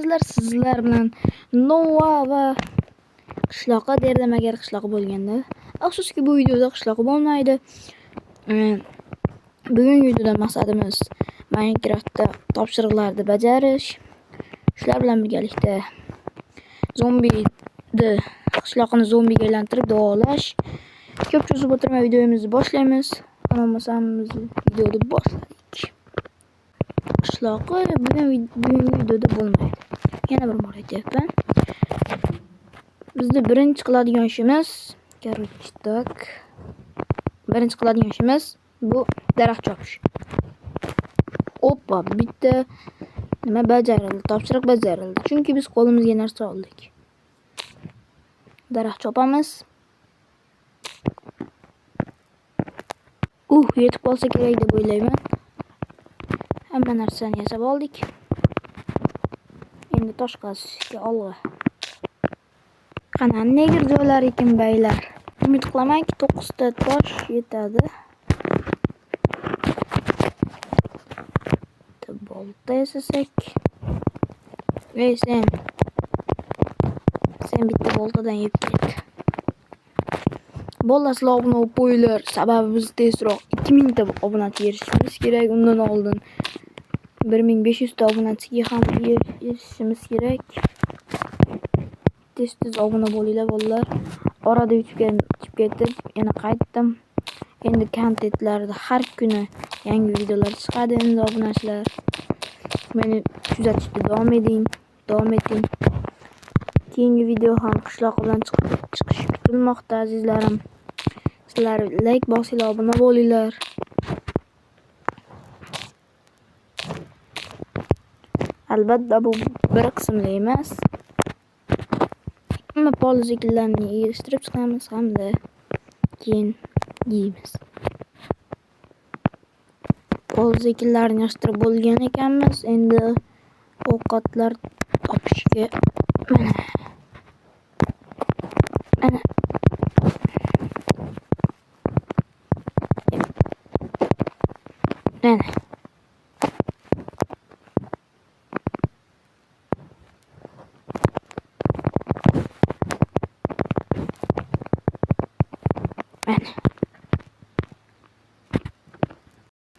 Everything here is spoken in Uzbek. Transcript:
azizlar, sizlar bilan Nova va qishloqi derdim agar qishloqi bo'lganda. Afsuski bu videoda qishloqi bo'lmaydi. Bugungi videoda maqsadimiz Minecraftda topshiriqlarni bajarish. Shular bilan birgalikda qishloqni zombiga aylantirib davolash. Ko'p cho'zib o'tirmay videomizni boshlaymiz. Bo'lmasam biz videoni boshladik. Qishloqi bugungi videoda bo'lmaydi. Yana bir bor aytyapman. Bizni birinchi qiladigan ishimiz, bu daraxt chopish. Oppa, bitta nima bajarildi, topshiriq bajarildi. Chunki biz qo'limizga narsa oldik. Daraxt chopamiz. Yetib qolsa kerak deb o'ylayman. Hamma narsani yasab oldik. Endi tosh qazishga olg'a. Qana negir joylar ekan baylar. Umid qilamanki 9 ta tosh yetadi. Bolta yasasak. Sen bitta boltadan yeb ket. Bollasizlar obuna bo'lib qo'yinglar. Sababi biz tezroq 2000 ta obunachi erishimiz kerak. Undan oldin 1500 ta obunachiga ham erishimiz kerak. Tez obuna bo'linglar bolalar. Orada yutib ketib, yana qaytdim. Endi kontentlarda har kuni yangi videolar chiqadi endi obunachilar. Meni kuzatishda davom eting. Keyingi video ham qishloq bilan chiqishi kutilmoqda azizlarim. Sizlar like bosinglar, obuna bo'linglar. Albatta bu bir qismli emas. Hamma poliziklarni yig'ishtirib chiqamiz hamda keyin yeymiz. Poliziklarni yig'ishtirib bo'lgan ekanmiz. Endi ovqatlar topishga mana